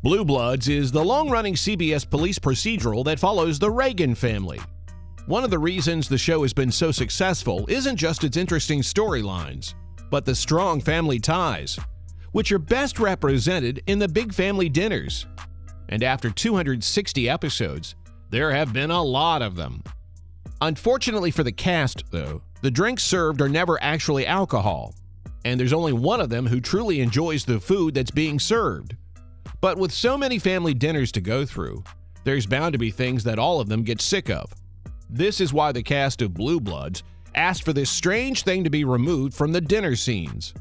Blue Bloods is the long-running CBS police procedural that follows the Reagan family. One of the reasons the show has been so successful isn't just its interesting storylines, but the strong family ties, which are best represented in the big family dinners. And after 260 episodes, there have been a lot of them. Unfortunately for the cast, though, the drinks served are never actually alcohol, and there's only one of them who truly enjoys the food that's being served. But with so many family dinners to go through, there's bound to be things that all of them get sick of. This is why the cast of Blue Bloods asked for this strange thing to be removed from the dinner scenes.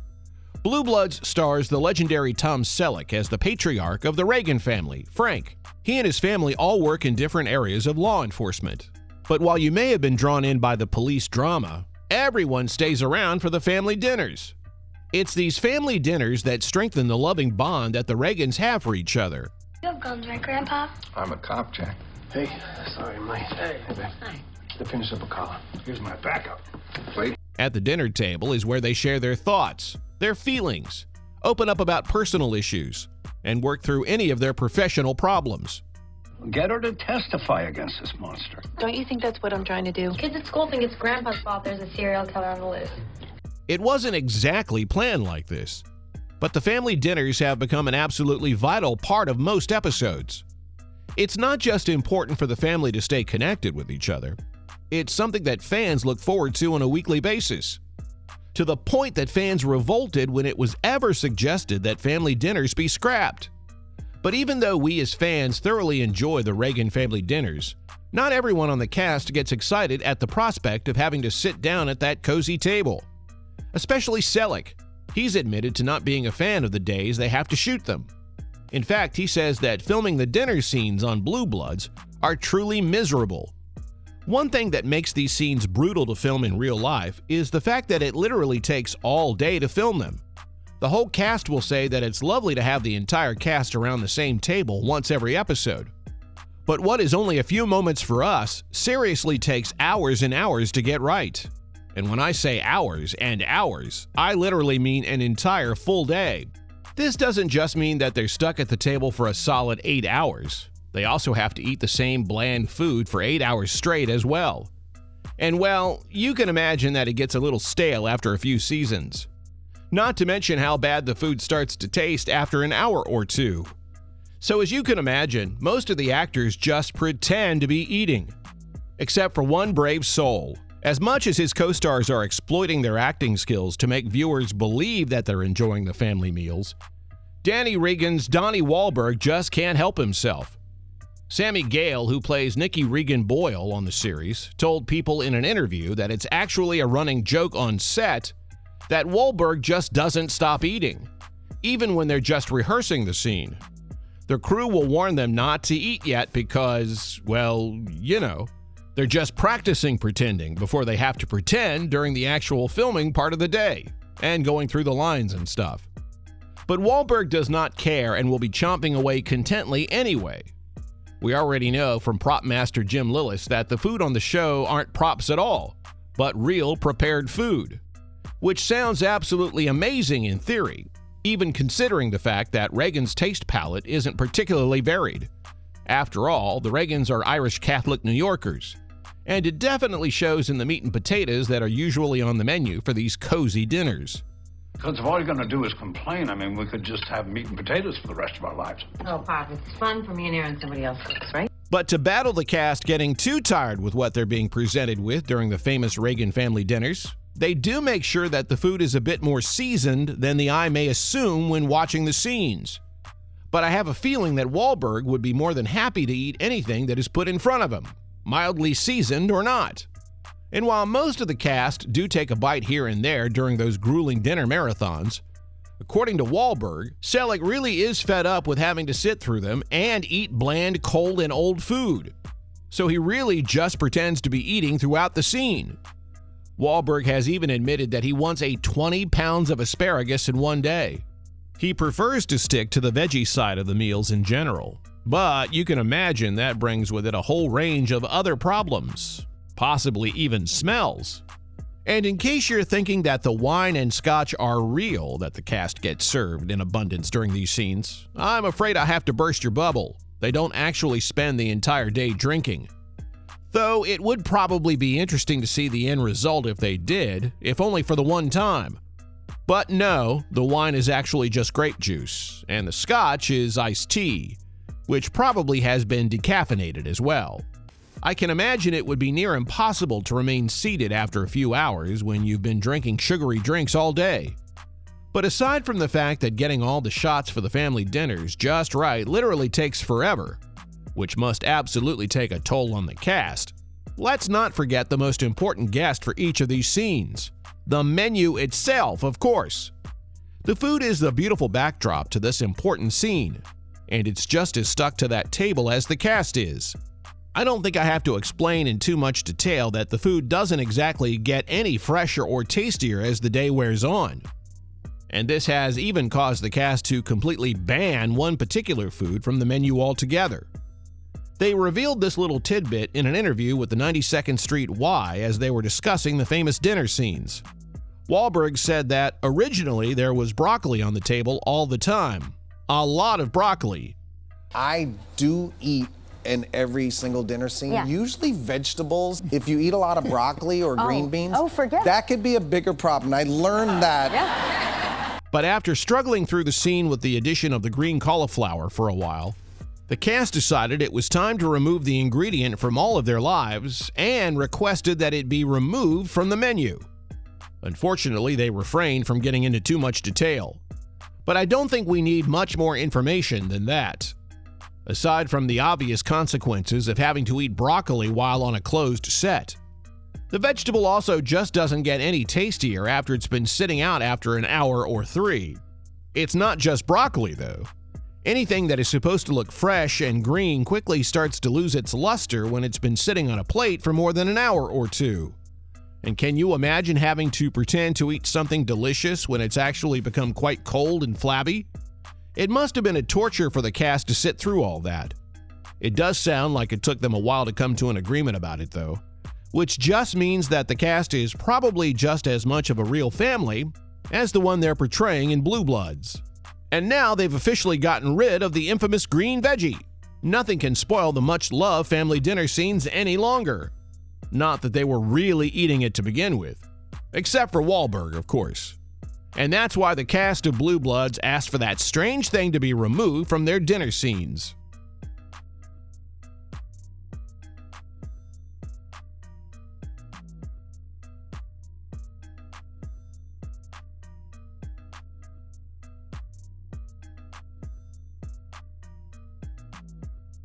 Blue Bloods stars the legendary Tom Selleck as the patriarch of the Reagan family, Frank. He and his family all work in different areas of law enforcement. But while you may have been drawn in by the police drama, everyone stays around for the family dinners. It's these family dinners that strengthen the loving bond that the Reagans have for each other. You have guns, right, Grandpa? I'm a cop, Jack. Hey, sorry, Mike. Hey, babe. Hi. To finish up a collar. Here's my backup. Wait. At the dinner table is where they share their thoughts, their feelings, open up about personal issues, and work through any of their professional problems. Get her to testify against this monster. Don't you think that's what I'm trying to do? Kids at school think it's Grandpa's fault there's a serial killer on the loose. It wasn't exactly planned like this, but the family dinners have become an absolutely vital part of most episodes. It's not just important for the family to stay connected with each other. It's something that fans look forward to on a weekly basis, to the point that fans revolted when it was ever suggested that family dinners be scrapped. But even though we as fans thoroughly enjoy the Reagan family dinners, not everyone on the cast gets excited at the prospect of having to sit down at that cozy table. Especially Selleck. He's admitted to not being a fan of the days they have to shoot them. In fact, he says that filming the dinner scenes on Blue Bloods are truly miserable. One thing that makes these scenes brutal to film in real life is the fact that it literally takes all day to film them. The whole cast will say that it's lovely to have the entire cast around the same table once every episode. But what is only a few moments for us seriously takes hours and hours to get right. And when I say hours and hours, I literally mean an entire full day. This doesn't just mean that they're stuck at the table for a solid 8 hours. They also have to eat the same bland food for 8 hours straight as well. And well, you can imagine that it gets a little stale after a few seasons. Not to mention how bad the food starts to taste after an hour or two. So as you can imagine, most of the actors just pretend to be eating. Except for one brave soul. As much as his co-stars are exploiting their acting skills to make viewers believe that they're enjoying the family meals, Danny Regan's Donnie Wahlberg just can't help himself. Sammy Gale, who plays Nicky Regan Boyle on the series, told people in an interview that it's actually a running joke on set that Wahlberg just doesn't stop eating, even when they're just rehearsing the scene. The crew will warn them not to eat yet because, well, you know, they're just practicing pretending before they have to pretend during the actual filming part of the day and going through the lines and stuff. But Wahlberg does not care and will be chomping away contently anyway. We already know from prop master Jim Lillis that the food on the show aren't props at all, but real prepared food, which sounds absolutely amazing in theory, even considering the fact that Reagan's taste palette isn't particularly varied. After all, the Reagans are Irish Catholic New Yorkers, and it definitely shows in the meat and potatoes that are usually on the menu for these cozy dinners. Because if all you're going to do is complain, I mean, we could just have meat and potatoes for the rest of our lives. Oh, Pop, it's fun for me and Aaron somebody else cooks, right? But to battle the cast getting too tired with what they're being presented with during the famous Reagan family dinners, they do make sure that the food is a bit more seasoned than the eye may assume when watching the scenes. But I have a feeling that Wahlberg would be more than happy to eat anything that is put in front of him, mildly seasoned or not. And while most of the cast do take a bite here and there during those grueling dinner marathons, according to Wahlberg, Selleck really is fed up with having to sit through them and eat bland, cold, and old food. So he really just pretends to be eating throughout the scene. Wahlberg has even admitted that he wants 20 pounds of asparagus in one day. He prefers to stick to the veggie side of the meals in general, but you can imagine that brings with it a whole range of other problems, possibly even smells. And in case you're thinking that the wine and scotch are real that the cast gets served in abundance during these scenes, I'm afraid I have to burst your bubble. They don't actually spend the entire day drinking. Though it would probably be interesting to see the end result if they did, if only for the one time. But no, the wine is actually just grape juice, and the scotch is iced tea, which probably has been decaffeinated as well. I can imagine it would be near impossible to remain seated after a few hours when you've been drinking sugary drinks all day. But aside from the fact that getting all the shots for the family dinners just right literally takes forever, which must absolutely take a toll on the cast, let's not forget the most important guest for each of these scenes: the menu itself, of course. The food is the beautiful backdrop to this important scene, and it's just as stuck to that table as the cast is. I don't think I have to explain in too much detail that the food doesn't exactly get any fresher or tastier as the day wears on. And this has even caused the cast to completely ban one particular food from the menu altogether. They revealed this little tidbit in an interview with the 92nd Street Y as they were discussing the famous dinner scenes. Wahlberg said that originally there was broccoli on the table all the time. A lot of broccoli. I do eat in every single dinner scene, Yeah. usually vegetables. If you eat a lot of broccoli or green beans, forget it. that could be a bigger problem. I learned that. But after struggling through the scene with the addition of the green cauliflower for a while, the cast decided it was time to remove the ingredient from all of their lives and requested that it be removed from the menu. Unfortunately, they refrained from getting into too much detail. But I don't think we need much more information than that. Aside from the obvious consequences of having to eat broccoli while on a closed set, the vegetable also just doesn't get any tastier after it's been sitting out after an hour or 3. It's not just broccoli, though. Anything that is supposed to look fresh and green quickly starts to lose its luster when it's been sitting on a plate for more than an hour or 2. And can you imagine having to pretend to eat something delicious when it's actually become quite cold and flabby? It must have been a torture for the cast to sit through all that. It does sound like it took them a while to come to an agreement about it, though, which just means that the cast is probably just as much of a real family as the one they're portraying in Blue Bloods. And now they've officially gotten rid of the infamous green veggie. Nothing can spoil the much-loved family dinner scenes any longer. Not that they were really eating it to begin with. Except for Wahlberg, of course. And that's why the cast of Blue Bloods asked for that strange thing to be removed from their dinner scenes.